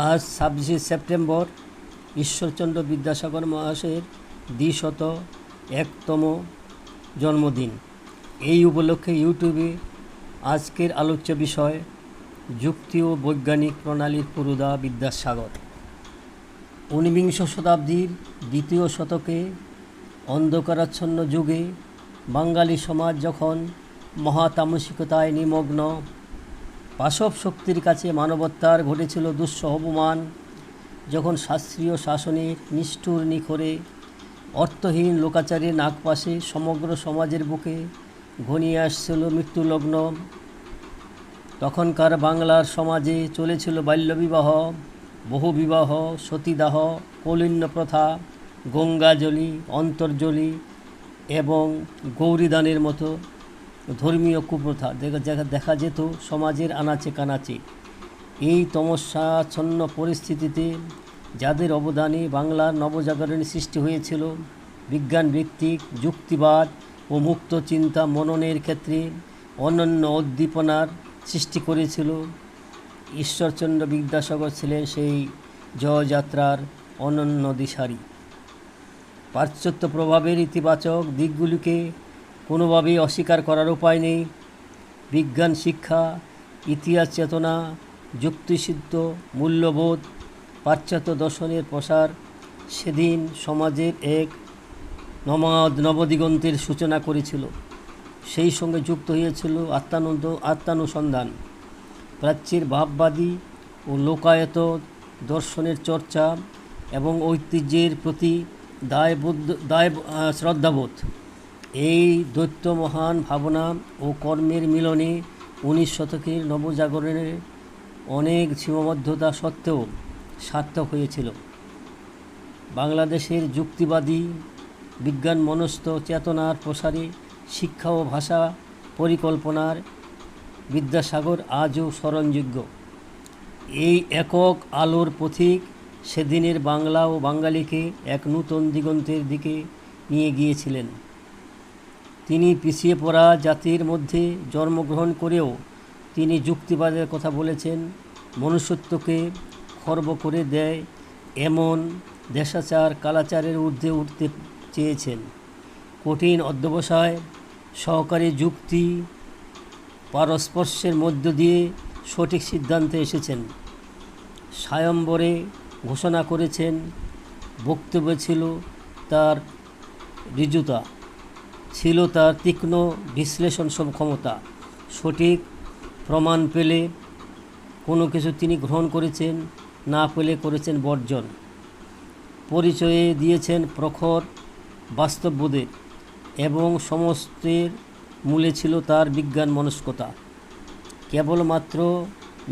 আজ 26শে সেপ্টেম্বর ঈশ্বরচন্দ্র বিদ্যাসাগর মহাশয়ের ২০১তম জন্মদিন। এই উপলক্ষে ইউটিউবে আজকের আলোচ্য বিষয় যুক্তি ও বৈজ্ঞানিক প্রণালীর পুরোধা বিদ্যাসাগর। ঊনবিংশ শতাব্দীর দ্বিতীয় শতকে অন্ধকারাচ্ছন্ন যুগে বাঙালি সমাজ যখন মহাতামসিকতায় নিমগ্ন, পাশব শক্তির কাছে মানবতার ঘটেছিল দুঃসহ অপমান, যখন শাস্ত্রীয় শাসনের নিষ্ঠুর নিখরে অর্থহীন লোকাচারের নাগপাশে সমগ্র সমাজের বুকে ঘনিয়ে আসছিল মৃত্যুলগ্ন, তখনকার বাংলার সমাজে চলেছিল বাল্যবিবাহ, বহুবিবাহ, সতীদাহ, কৌলিন্য প্রথা, গঙ্গাজলি, অন্তর্জলি এবং গৌরীদানের মতো ধর্মীয় কুপ্রথা দেখা যেত সমাজের আনাচে কানাচে। এই তমস্যাচ্ছন্ন পরিস্থিতিতে যাদের অবদানে বাংলার নবজাগরণের সৃষ্টি হয়েছিল, বিজ্ঞানভিত্তিক যুক্তিবাদ ও মুক্ত চিন্তা মননের ক্ষেত্রে অনন্য উদ্দীপনার সৃষ্টি করেছিল, ঈশ্বরচন্দ্র বিদ্যাসাগর ছিলেন সেই জয়যাত্রার অনন্য দিশারি। পাশ্চাত্য প্রভাবের ইতিবাচক দিকগুলিকে কোনোভাবেই অস্বীকার করার উপায় নেই। বিজ্ঞান শিক্ষা, ইতিহাস চেতনা, যুক্তিসিদ্ধ মূল্যবোধ, পাশ্চাত্য দর্শনের প্রসার সেদিন সমাজের এক নবদিগন্তের সূচনা করেছিল। সেই সঙ্গে যুক্ত হয়েছিল আত্মানুসন্ধান, প্রাচ্যের ভাববাদী ও লোকায়ত দর্শনের চর্চা এবং ঐতিহ্যের প্রতি শ্রদ্ধাবোধ। এই দ্বৈত মহান ভাবনা ও কর্মের মিলনে 19 শতকের নবজাগরণের অনেক সীমাবদ্ধতা সত্ত্বেও সার্থক হয়েছিল। বাংলাদেশের যুক্তিবাদী বিজ্ঞান মনস্ক চেতনার প্রসারে শিক্ষা ও ভাষা পরিকল্পনার বিদ্যাসাগর আজও স্মরণযোগ্য। এই একক আলোর পথিক সেদিনের বাংলা ও বাঙালিকে এক নূতন দিগন্তের দিকে নিয়ে গিয়েছিলেন। তিনি পিছিয়ে পড়া জাতির মধ্যে জন্মগ্রহণ করেও তিনি যুক্তিবাদের কথা বলেছেন। মনুষ্যত্বকে খর্ব করে দেয় এমন দেশাচার কালাচারের ঊর্ধ্বে উঠতে চেয়েছেন। কঠিন অধ্যবসায় সহকারী যুক্তি পারস্পর্শের মধ্য দিয়ে সঠিক সিদ্ধান্তে এসেছেন। সায়ম্বরে ঘোষণা করেছেন। বক্তব্য ছিল তার ঋজুতা, ছিল তার তীক্ষ্ণ বিশ্লেষণ ক্ষমতা। সঠিক প্রমাণ পেলে কোনো কিছু তিনি গ্রহণ করেছেন, না পেলে করেছেন বর্জন। পরিচয়ে দিয়েছেন প্রখর বাস্তববোধের এবং সমস্তের মূলে ছিল তার বিজ্ঞান মনস্কতা। কেবলমাত্র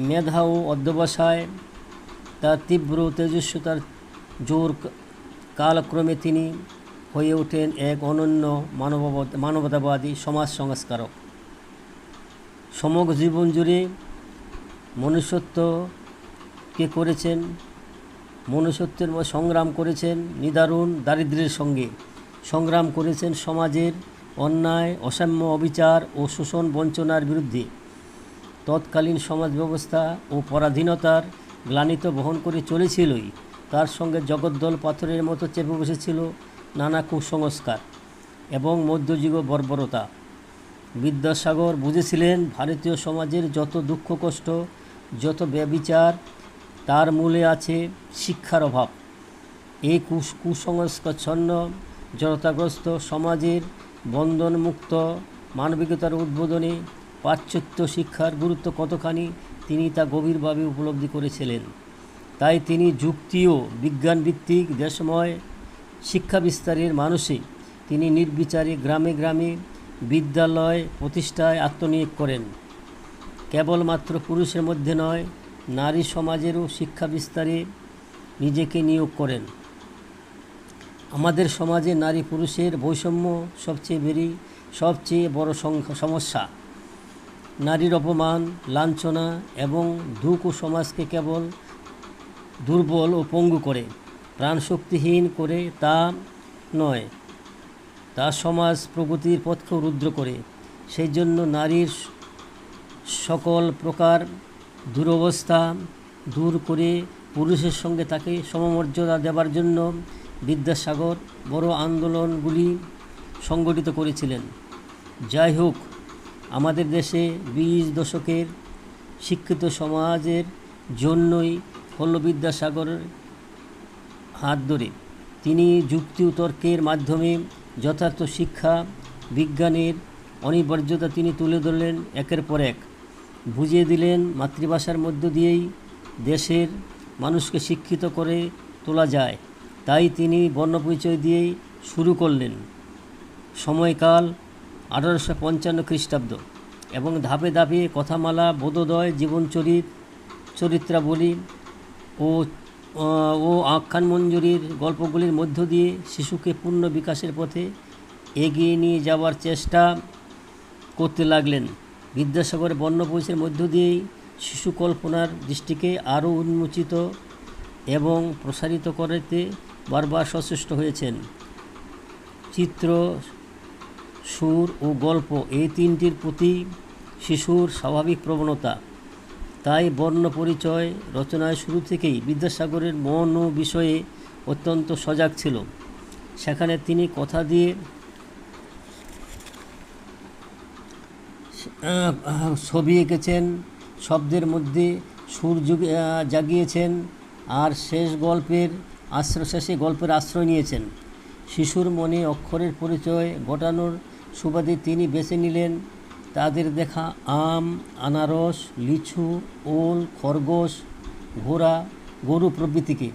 মেধা ও অধ্যবসায়, তার তীব্র তেজস্বতার জোর কালক্রমে তিনি হয়ে ওঠেন এক অনন্য মানবতাবাদী সমাজ সংস্কারক। সমগ্র জীবন জুড়ে মনুষ্যত্বের সংগ্রাম করেছেন, নিদারুণ দারিদ্র্যের সঙ্গে সংগ্রাম করেছেন, সমাজের অন্যায়, অসাম্য, অবিচার ও শোষণ বঞ্চনার বিরুদ্ধে। তৎকালীন সমাজ ব্যবস্থা ও পরাধীনতার গ্লানিত বহন করে চলেছিলই, তার সঙ্গে জগদ্দল পাথরের মতো চেপে বসেছিল নানা কুসংস্কার এবং মধ্যযুগ বর্বরতা। বিদ্যাসাগর বুঝেছিলেন ভারতীয় সমাজের যত দুঃখ কষ্ট, যত ব্যভিচার, তার মূলে আছে শিক্ষার অভাব। এই কুসংস্কারচ্ছন্ন জড়তাগ্রস্ত সমাজের বন্ধনমুক্ত মানবিকতার উদ্বোধনে পাশ্চাত্য শিক্ষার গুরুত্ব কতখানি তিনি তা গভীরভাবে উপলব্ধি করেছিলেন। তাই তিনি যুক্তি ও বিজ্ঞানভিত্তিক দেশময় শিক্ষা বিস্তারের মানুষে তিনি নির্বিচারে গ্রামে গ্রামে বিদ্যালয় প্রতিষ্ঠায় আত্মনিয়োগ করেন। কেবলমাত্র পুরুষের মধ্যে নয়, নারী সমাজেরও শিক্ষা বিস্তারে নিজেকে নিয়োগ করেন। আমাদের সমাজে নারী পুরুষের বৈষম্য সবচেয়ে বড় সমস্যা। নারীর অপমান, লাঞ্ছনা এবং দুঃখ সমাজকে কেবল দুর্বল ও পঙ্গু করে, প্রাণশক্তিহীন করে তা নয়, তা সমাজ প্রগতির পথকেও রুদ্ধ করে। সেই জন্য নারীর সকল প্রকার দুরবস্থা দূর করে পুরুষের সঙ্গে তাকে সমমর্যাদা দেবার জন্য বিদ্যাসাগর বড় আন্দোলনগুলি সংগঠিত করেছিলেন। যাই হোক, আমাদের দেশে 20 দশকের শিক্ষিত সমাজের জন্যই হল বিদ্যাসাগরের হাত ধরে তিনি যুক্তি ও তর্কের মাধ্যমে যথার্থ শিক্ষা বিজ্ঞানের অনিবার্যতা তিনি তুলে ধরলেন, একের পর এক বুঝিয়ে দিলেন মাতৃভাষার মধ্য দিয়েই দেশের মানুষকে শিক্ষিত করে তোলা যায়। তাই তিনি বর্ণপরিচয় দিয়েই শুরু করলেন। সময়কাল 1855 খ্রিস্টাব্দ এবং ধাপে ধাপে কথামালা, বোধোদয়, চরিত্রাবলী ও আখ্যানমঞ্জুরির গল্পগুলির মধ্য দিয়ে শিশুকে পূর্ণ বিকাশের পথে এগিয়ে নিয়ে যাওয়ার চেষ্টা করতে লাগলেন। বিদ্যাসাগরের বর্ণপরিচয়ের মধ্য দিয়েই শিশু কল্পনার দৃষ্টিকে আরও উন্মোচিত এবং প্রসারিত করতে বারবার সচেষ্ট হয়েছেন। চিত্র, সুর ও গল্প এই তিনটির প্রতি শিশুর স্বাভাবিক প্রবণতা। তাই বর্ণপরিচয় রচনায় শুরু থেকেই বিদ্যাসাগরের মন ও বিষয়ে অত্যন্ত সজাগ ছিল। সেখানে তিনি কথা দিয়ে ছবি এঁকেছেন, শব্দের মধ্যে সুর জাগিয়েছেন, আর শেষে গল্পের আশ্রয় নিয়েছেন। শিশুর মনে অক্ষরের পরিচয় ঘটানোর সুবাদে তিনি বেছে নিলেন তাদের দেখা আম, আনারস, লিচু, ওল, খরগোশ, ঘোড়া, গরু প্রভৃতিকে।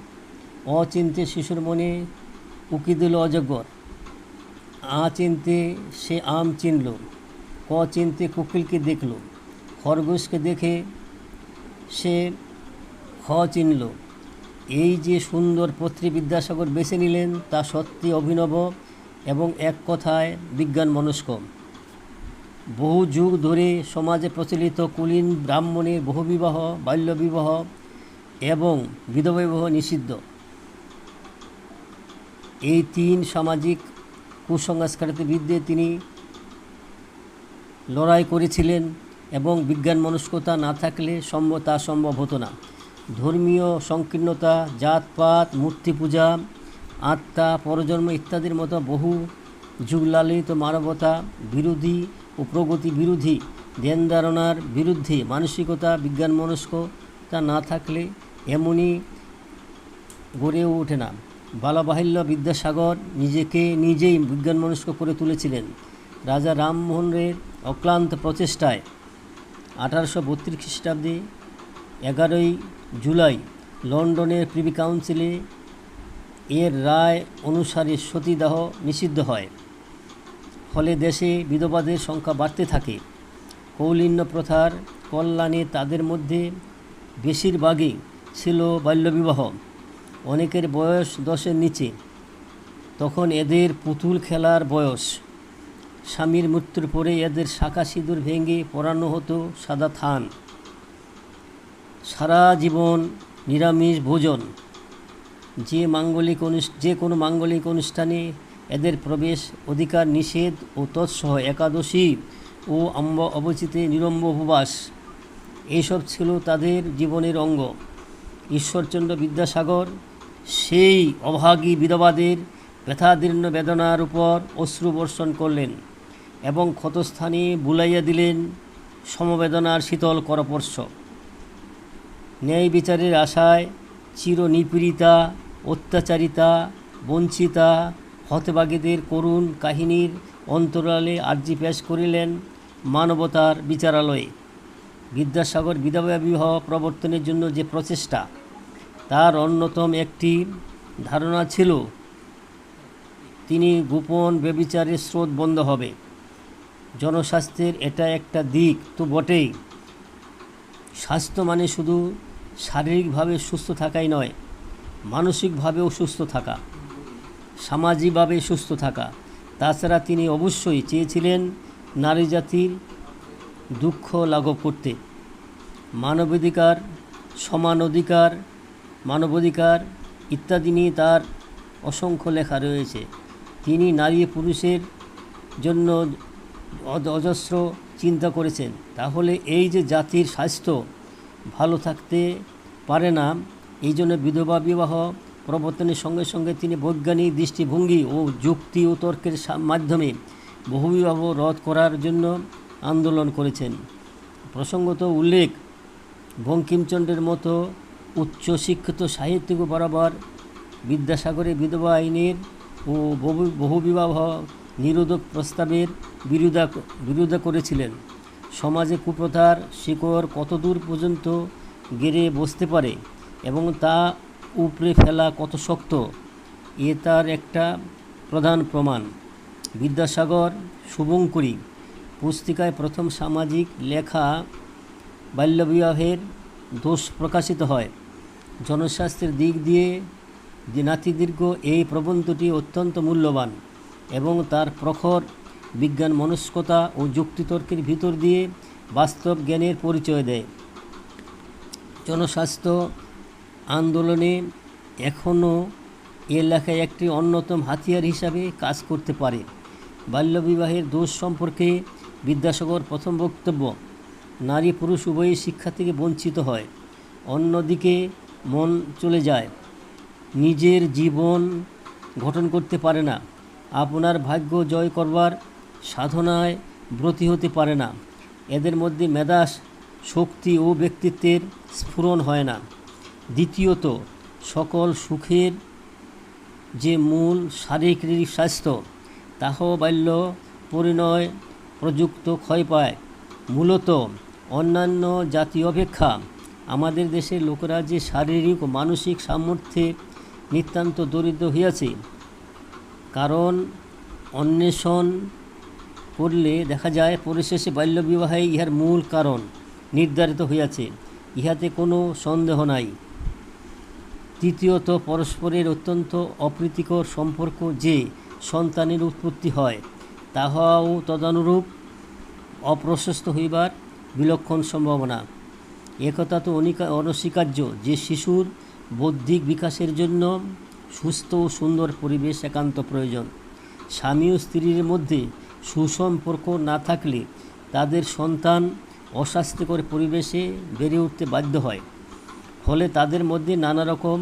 অচিন্তে শিশুর মনে উকি দিল অজগর, আ চিনতে সে আম চিনল, ক চিনতে কোকিলকে দেখল, খরগোশকে দেখে সে খ চিনল। এই যে সুন্দর পত্রী বিদ্যাসাগর বেছে নিলেন তা সত্যি অভিনব এবং এক কথায় বিজ্ঞানমনস্ক। বহু যুগ ধরে সমাজে প্রচলিত কুলীন ব্রাহ্মণের বহুবিবাহ, বাল্যবিবাহ এবং বিধবা বিবাহ নিষিদ্ধ, এই 3 সামাজিক কুসংস্কারের বিরুদ্ধে তিনি লড়াই করেছিলেন এবং বিজ্ঞানমনস্কতা না থাকলে তা সম্ভব হতো না। ধর্মীয় সংকীর্ণতা, জাতপাত, মূর্তি পূজা, আত্মা, পরজন্ম ইত্যাদির মতো বহু যুগলালিত মানবতা বিরোধী ও প্রগতি বিরোধী ধ্যান ধারণার বিরুদ্ধে মানসিকতা, বিজ্ঞানমনস্কতা না থাকলে এমনই গড়েও ওঠে না। বালবাহিল্য বিদ্যাসাগর নিজেই বিজ্ঞানমনস্ক করে তুলেছিলেন। রাজা রামমোহনের অক্লান্ত প্রচেষ্টায় 1832 খ্রিস্টাব্দে 11ই জুলাই লন্ডনের প্রিভি কাউন্সিলে এর রায় অনুসারে সতীদাহ নিষিদ্ধ হয়। ফলে দেশে বিধবাদের সংখ্যা বাড়তে থাকে। কৌলীন্য প্রথার কল্যাণে তাদের মধ্যে বেশিরভাগই ছিল বাল্যবিবাহ। অনেকের বয়স 10-এর নিচে। তখন এদের পুতুল খেলার বয়স। স্বামীর মৃত্যুর পরে এদের শাঁখা সিঁদুর ভেঙে পরানো হতো সাদা থান। সারা জীবন নিরামিষ ভোজন। যে কোনো মাঙ্গলিক অনুষ্ঠানে এদের প্রবেশ অধিকার নিষেধ ও তৎসহ একাদশী ও অবচিতে নিরম্ব উপবাস এইসব ছিল তাদের জীবনের অঙ্গ। ঈশ্বরচন্দ্র বিদ্যাসাগর সেই অভাগী বিধবাদের ব্যথাদীর্ণ বেদনার উপর অশ্রু বর্ষণ করলেন এবং ক্ষতস্থানে বুলাইয়া দিলেন সমবেদনার শীতল করপর্শ। ন্যায় বিচারের আশায় চিরনিপীড়িতা, অত্যাচারিতা, বঞ্চিতা, হতভাগীদের করুণ কাহিনীর অন্তরালে আর্জি পেশ করিলেন মানবতার বিচারালয়ে। বিদ্যাসাগর বিধবা বিবাহ প্রবর্তনের জন্য যে প্রচেষ্টা, তার অন্যতম একটি ধারণা ছিল তিনি গোপন ব্যভিচারের স্রোত বন্ধ হবে। জনস্বাস্থ্যের এটা একটা দিক তো বটেই। স্বাস্থ্য মানে শুধু শারীরিকভাবে সুস্থ থাকাই নয়, মানসিকভাবেও সুস্থ থাকা, সামাজিকভাবে সুস্থ থাকা। তাছাড়া তিনি অবশ্যই চেয়েছিলেন নারী জাতির দুঃখ লাঘব করতে। মানবাধিকার, সমান অধিকার, মানবাধিকার ইত্যাদি নিয়ে তার অসংখ্য লেখা রয়েছে। তিনি নারী পুরুষের জন্য অজস্র চিন্তা করেছেন। তাহলে এই যে জাতির স্বাস্থ্য ভালো থাকতে পারে না, এই জন্য বিধবা বিবাহ প্রবর্তনের সঙ্গে সঙ্গে তিনি বৈজ্ঞানিক দৃষ্টিভঙ্গি ও যুক্তি ও তর্কের মাধ্যমে বহুবিবাহ রদ করার জন্য আন্দোলন করেছেন। প্রসঙ্গত উল্লেখ, বঙ্কিমচন্দ্রের মতো উচ্চশিক্ষিত সাহিত্যিক বরাবর বিদ্যাসাগরের বিধবা আইনের ও বহুবিবাহ নিরোধক প্রস্তাবের বিরোধিতা করেছিলেন। সমাজে কুপ্রথার শিকড় কতদূর পর্যন্ত গেড়ে বসতে পারে এবং তা উপড়ে ফেলা কত শক্ত, এ তার একটা প্রধান প্রমাণ। বিদ্যাসাগর শুভঙ্করী পুস্তিকায় প্রথম সামাজিক লেখা বাল্যবিবাহের দোষ প্রকাশিত হয়। জনস্বাস্থ্যের দিক দিয়ে নাতিদীর্ঘ এই প্রবন্ধটি অত্যন্ত মূল্যবান এবং তার প্রখর বিজ্ঞান মনস্কতা ও যুক্তিতর্কের ভিতর দিয়ে বাস্তব জ্ঞানের পরিচয় দেয়। জনস্বাস্থ্য আন্দোলনে এখনও এ লেখায় একটি অন্যতম হাতিয়ার হিসাবে কাজ করতে পারে। বাল্যবিবাহের দোষ সম্পর্কে বিদ্যাসাগর প্রথম বক্তব্য, নারী পুরুষ উভয়ই শিক্ষা থেকে বঞ্চিত হয়, অন্যদিকে মন চলে যায়, নিজের জীবন গঠন করতে পারে না, আপনার ভাগ্য জয় করবার সাধনায় ব্রতী হতে পারে না, এদের মধ্যে মেধা শক্তি ও ব্যক্তিত্বের স্ফুরণ হয় না। দ্বিতীয়ত, সকল সুখের যে মূল শারীরিক স্বাস্থ্য, তাহাও বাল্য পরিণয় প্রযুক্ত ক্ষয় পায়। মূলত অন্যান্য জাতি অপেক্ষা আমাদের দেশের লোকেরা যে শারীরিক ও মানসিক সামর্থ্যে নিতান্ত দরিদ্র হইয়াছে, কারণ অন্বেষণ করলে দেখা যায় পরিশেষে বাল্যবিবাহে ইহার মূল কারণ নির্ধারিত হইয়াছে, ইহাতে কোনো সন্দেহ নাই। তৃতীয়ত, পরস্পরের অত্যন্ত অপ্রীতিকর সম্পর্ক যে সন্তানের উৎপত্তি হয়, তাহাও তদনুরূপ অপ্রশস্ত হইবার বিলক্ষণ সম্ভাবনা। একথা তো অনস্বীকার্য যে শিশুর বৌদ্ধিক বিকাশের জন্য সুস্থ ও সুন্দর পরিবেশ একান্ত প্রয়োজন। স্বামী ও স্ত্রীর মধ্যে সুসম্পর্ক না থাকলে তাদের সন্তান অস্বাস্থ্যকর পরিবেশে বেড়ে উঠতে বাধ্য হয়, ফলে তাদের মধ্যে নানা রকম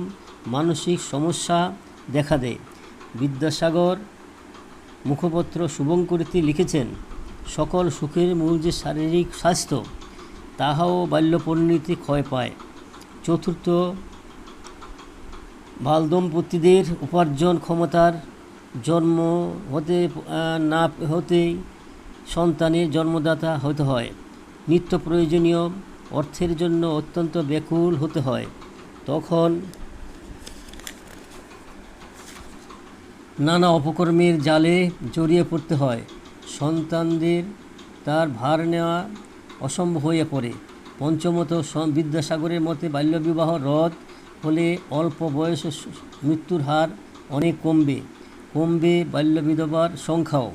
মানসিক সমস্যা দেখা দেয়। বিদ্যাসাগর মুখপত্র শুভঙ্করীতে লিখেছেন, সকল সুখের মূল যে শারীরিক স্বাস্থ্য, তাহাও বাল্যপরিণতিতে ক্ষয় পায়। চতুর্থ, বালদম্পতিদের উপার্জন ক্ষমতার জন্ম হতে না হতেই সন্তানের জন্মদাতা হতে হয়, নিত্য প্রয়োজনীয় অর্থের জন্য অত্যন্ত ব্যাকুল হতে হয়, তখন নানা অপকর্মের জালে জড়িয়ে পড়তে হয়, সন্তানদের তার ভার নেওয়া অসম্ভব হয়ে পড়ে। পঞ্চমত, বিদ্যাসাগরের মতে বাল্যবিবাহ রদ হলে অল্প বয়সে মৃত্যুর হার অনেক কমবে বাল্যবিধবার সংখ্যাও।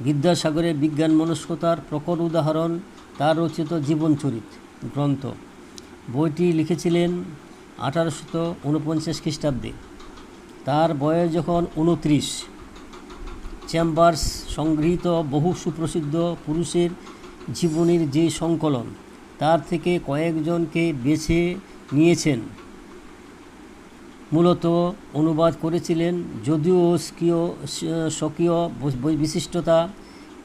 বিদ্যাসাগরের বিজ্ঞান মনস্কতার প্রকট উদাহরণ তার রচিত জীবনচরিত গ্রন্থ। বইটি লিখেছিলেন 1849 খ্রিস্টাব্দে। তার বয়স যখন 29, চেম্বার্স সংগৃহীত বহু সুপ্রসিদ্ধ পুরুষের জীবনের যে সংকলন, তার থেকে কয়েকজনকে বেছে নিয়েছেন, মূলত অনুবাদ করেছিলেন। যদিও স্বকীয় বিশিষ্টতা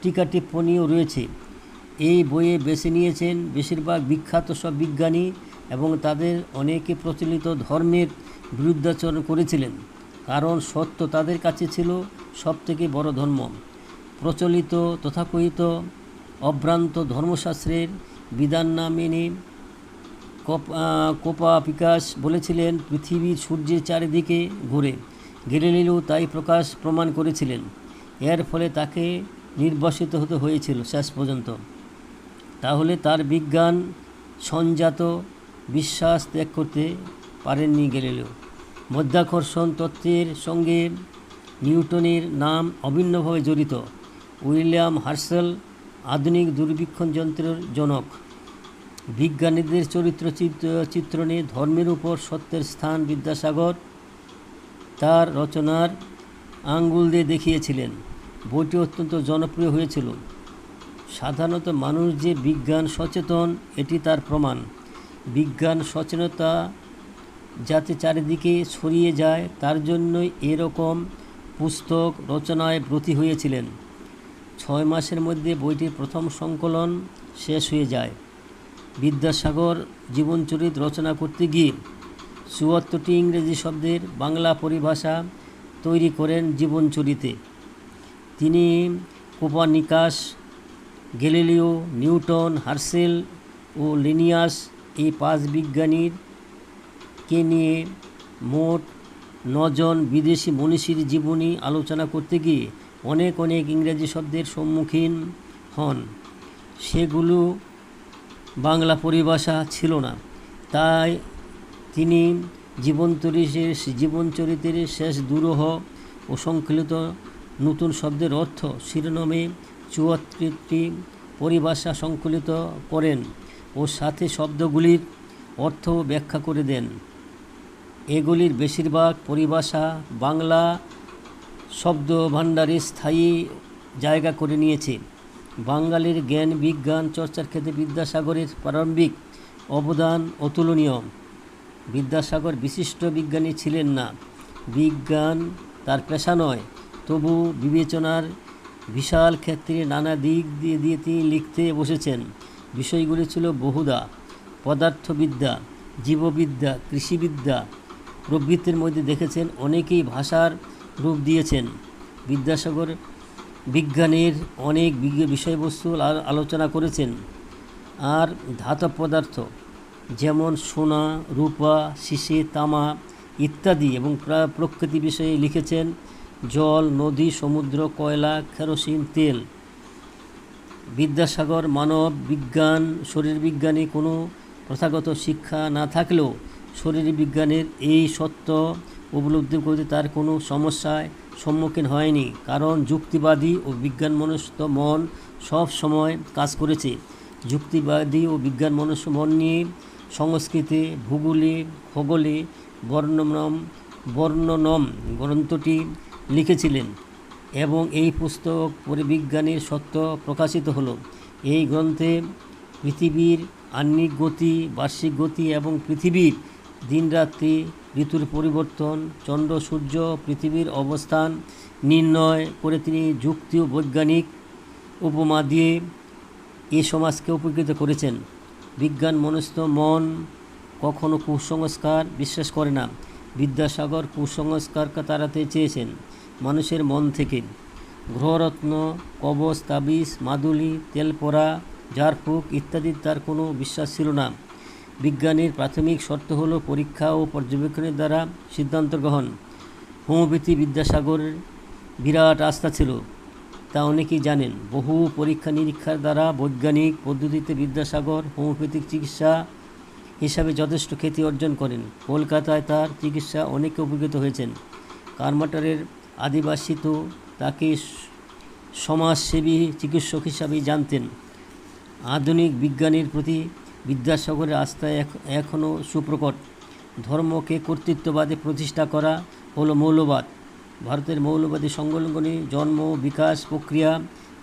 টিকা টিপ্পণীও রয়েছে। এই বইয়ে বেছে নিয়েছেন বেশিরভাগ বিখ্যাত সব বিজ্ঞানী এবং তাদের অনেকে প্রচলিত ধর্মের বিরুদ্ধাচরণ করেছিলেন, কারণ সত্য তাদের কাছে ছিল সবথেকে বড় ধর্ম। প্রচলিত তথাকথিত অভ্রান্ত ধর্মশাস্ত্রের বিধান না মেনে কোপার্নিকাস বলেছিলেন পৃথিবী সূর্যের চারিদিকে ঘুরে, গ্যালিলিও তাই প্রমাণ করেছিলেন। এর ফলে তাকে নির্বাসিত হতে হয়েছিল শেষ পর্যন্ত। তাহলে তার বিজ্ঞান সঞ্জাত বিশ্বাস ত্যাগ করতে পারেননি গ্যালিলিও। মধ্যাকর্ষণ তত্ত্বের সঙ্গে নিউটনের নাম অভিন্নভাবে জড়িত। উইলিয়াম হার্শেল আধুনিক দূরবীক্ষণ যন্ত্রের জনক। বিজ্ঞানীদের চরিত্র চিত্রণে ধর্মের উপর সত্যের স্থান বিদ্যাসাগর তার রচনার আঙ্গুল দিয়ে দেখিয়েছিলেন। বইটি অত্যন্ত জনপ্রিয় হয়েছিল। সাধারণত মানুষ যে বিজ্ঞান সচেতন, এটি তার প্রমাণ। বিজ্ঞান সচেতনতা যাতে চারিদিকে ছড়িয়ে যায়, তার জন্যই এরকম পুস্তক রচনায় ব্রতী হয়েছিলেন। 6 মাসের মধ্যে বইটির প্রথম সংকলন শেষ হয়ে যায়। বিদ্যাসাগর জীবনচরিত রচনা করতে গিয়ে ৭৪টি ইংরেজি শব্দের বাংলা পরিভাষা তৈরি করেন জীবনচরিতে। তিনি কোপার্নিকাস, গ্যালিলিও, নিউটন, হার্শেল ও লিনিয়াস এই 5 বিজ্ঞানীকে নিয়ে মোট 9 জন বিদেশি মনীষীর জীবনী আলোচনা করতে গিয়ে অনেক ইংরেজি শব্দের সম্মুখীন হন। সেগুলো বাংলা পরিভাষা ছিল না। তাই তিনি জীবনচরিতের শেষ দুরূহ ও সংকলিত নতুন শব্দের অর্থ শিরোনামে ৭৪টি পরিভাষা সংকলিত করেন ও সাথে শব্দগুলির অর্থ ব্যাখ্যা করে দেন। এগুলির বেশিরভাগ পরিভাষা বাংলা শব্দভাণ্ডারে স্থায়ী জায়গা করে নিয়েছে। বাঙালির জ্ঞান বিজ্ঞান চর্চার ক্ষেত্রে বিদ্যাসাগরের প্রারম্ভিক অবদান অতুলনীয়। বিদ্যাসাগর বিশিষ্ট বিজ্ঞানী ছিলেন না, বিজ্ঞান তার পেশা নয়, তবু বিবেচনার বিশাল ক্ষেত্রে নানা দিক দিয়ে তিনি লিখতে বসেছেন। বিষয়গুলি ছিল বহুধা, পদার্থবিদ্যা, জীববিদ্যা, কৃষিবিদ্যা প্রভৃতির মধ্যে দেখেছেন অনেকেই ভাষার রূপ দিয়েছেন। বিদ্যাসাগর বিজ্ঞানের অনেক বিষয়বস্তু আলোচনা করেছেন। আর ধাতব পদার্থ যেমন সোনা, রূপা, সীসে, তামা ইত্যাদি এবং প্রকৃতি বিষয়ে লিখেছেন। জল, নদী, সমুদ্র, কয়লা, কেরোসিন তেল। বিদ্যাসাগর মানব বিজ্ঞান, শরীরবিজ্ঞানে কোনো প্রথাগত শিক্ষা না থাকলেও শরীরবিজ্ঞানের এই সত্য উপলব্ধি করতে তার কোনো সমস্যায় সম্মুখীন হয়নি, কারণ যুক্তিবাদী ও বিজ্ঞানমনস্ক মন সব সময় কাজ করেছে। যুক্তিবাদী ও বিজ্ঞানমনস্ক মন নিয়ে সংস্কৃতে, ভূগোলে, খগোলে বর্ণনম গ্রন্থটি লিখেছিলেন এবং এই পুস্তক পরিবিজ্ঞানের সত্য প্রকাশিত হলো। এই গ্রন্থে পৃথিবীর আহ্নিক গতি, বার্ষিক গতি এবং পৃথিবীর দিনরাত্রি, ঋতুর পরিবর্তন, চন্দ্র সূর্য, পৃথিবীর অবস্থান নির্ণয় করে তিনি যুক্তি ও বৈজ্ঞানিক উপমা দিয়ে এ সমাজকে উপকৃত করেছেন। বিজ্ঞান মনস্ক মন কখনো কুসংস্কার বিশ্বাস করে না। বিদ্যাসাগর কুসংস্কারকে তাড়াতে চেয়েছেন মানুষের মন থেকে। গ্রহরত্ন, কবচ, তাবিজ, মাদুলি, তেলপড়া, ঝাড়ফুঁক ইত্যাদি তার কোনো বিশ্বাস ছিল না। বিজ্ঞানের প্রাথমিক শর্ত হলো পরীক্ষা ও পর্যবেক্ষণের দ্বারা সিদ্ধান্ত গ্রহণ। হোমিওপ্যাথি বিদ্যাসাগরের বিরাট আস্থা ছিল, তা অনেকেই জানেন। বহু পরীক্ষা নিরীক্ষার দ্বারা বৈজ্ঞানিক পদ্ধতিতে বিদ্যাসাগর হোমিওপ্যাথিক চিকিৎসা হিসাবে যথেষ্ট খ্যাতি অর্জন করেন। কলকাতায় তার চিকিৎসা অনেকে উপকৃত হয়েছেন। কারমাটারের আদিবাসী তো তাকে সমাজসেবী চিকিৎসক হিসাবেই জানতেন। আধুনিক বিজ্ঞানের প্রতি বিদ্যাসাগরের আস্থা এখনও সুপ্রকট। ধর্মকে কর্তৃত্ববাদে প্রতিষ্ঠা করা হলো মৌলবাদ। ভারতের মৌলবাদী সংগঠনের জন্ম বিকাশ প্রক্রিয়া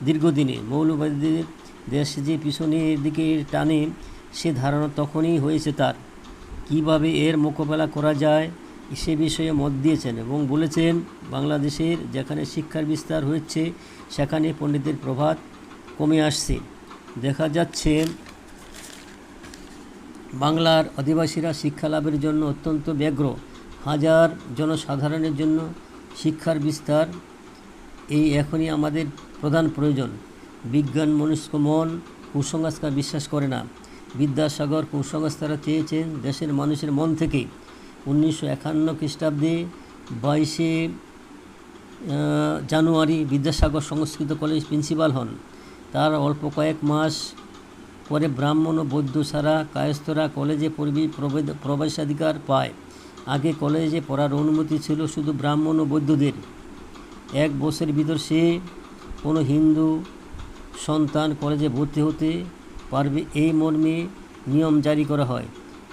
দীর্ঘদিনের। মৌলবাদীদের দেশ যে পিছনের দিকে টানে সে ধারণা তখনই হয়েছে তার। কিভাবে এর মোকাবেলা করা যায় সে বিষয়ে মত দিয়েছেন এবং বলেছেন, বাংলাদেশের যেখানে শিক্ষার বিস্তার হচ্ছে সেখানে পণ্ডিতের প্রভাব কমে আসছে। দেখা যাচ্ছে বাংলার আদিবাসীরা শিক্ষা লাভের জন্য অত্যন্ত ব্যগ্র। হাজার জনসাধারণের জন্য শিক্ষার বিস্তার এই এখনই আমাদের প্রধান প্রয়োজন। বিজ্ঞান মনস্ক মন কুসংস্কার বিশ্বাস করে না। বিদ্যাসাগর কুসংস্কার চেয়েছেন দেশের মানুষের মন থেকে। 1951 খ্রিস্টাব্দে 22শে জানুয়ারি বিদ্যাসাগর সংস্কৃত কলেজ প্রিন্সিপাল হন। তার অল্প কয়েক মাস পরে ব্রাহ্মণ ও বৌদ্ধ ছাড়া কায়স্থরা কলেজে প্রবেশাধিকার পায়। আগে কলেজে পড়ার অনুমতি ছিল শুধু ব্রাহ্মণ ও বৌদ্ধদের। 1 বছরের ভিতর সে কোনো হিন্দু সন্তান কলেজে ভর্তি হতে পারবে এই মর্মে নিয়ম জারি করা হয়।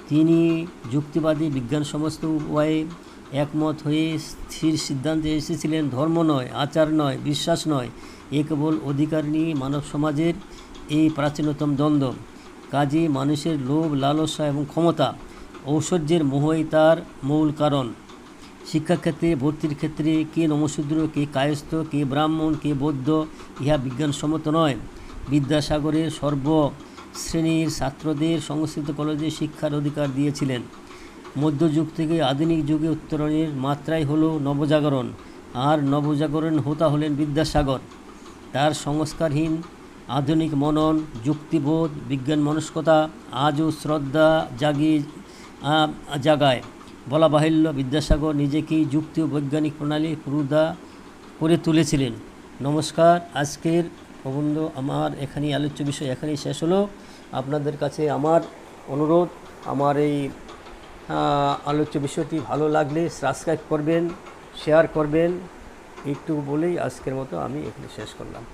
তিনি যুক্তিবাদী বিজ্ঞান সমস্ত উপায়ে একমত হয়ে স্থির সিদ্ধান্তে এসেছিলেন, ধর্ম নয়, আচার নয়, বিশ্বাস নয়, এ কেবল অধিকার নিয়ে মানব সমাজের এই প্রাচীনতম দ্বন্দ্ব। কাজে মানুষের লোভ, লালসা এবং ক্ষমতা ঐশ্বর্যের মোহই তার মূল কারণ। শিক্ষাক্ষেত্রে ভর্তির ক্ষেত্রে কে নমশূদ্র, কে কায়স্থ, কে ব্রাহ্মণ, কে বৌদ্ধ, ইহা বিজ্ঞানসম্মত নয়। বিদ্যাসাগরের সর্বশ্রেণীর ছাত্রদের সংস্কৃত কলেজে শিক্ষার অধিকার দিয়েছিলেন। মধ্যযুগ থেকে আধুনিক যুগে উত্তরণের মাত্রাই হলো নবজাগরণ, আর নবজাগরণ হোতা হলেন বিদ্যাসাগর। তার সংস্কারহীন আধুনিক মনন, যুক্তিবোধ, বিজ্ঞান মনস্কতা আজও শ্রদ্ধা জাগায়। বলা বাহুল্য, বিদ্যাসাগর নিজেকেই যুক্তি ও বৈজ্ঞানিক প্রণালী পুরুদা করে তুলেছিলেন। নমস্কার, আজকের প্রবন্ধ আমার এখানেই আলোচ্য বিষয় এখানেই শেষ হলো। আপনাদের কাছে আমার অনুরোধ, আমার এই আলোচ্য বিষয়টি ভালো লাগলে সাবস্ক্রাইব করবেন, শেয়ার করবেন। একটু বলেই আজকের মতো আমি এখানে শেষ করলাম।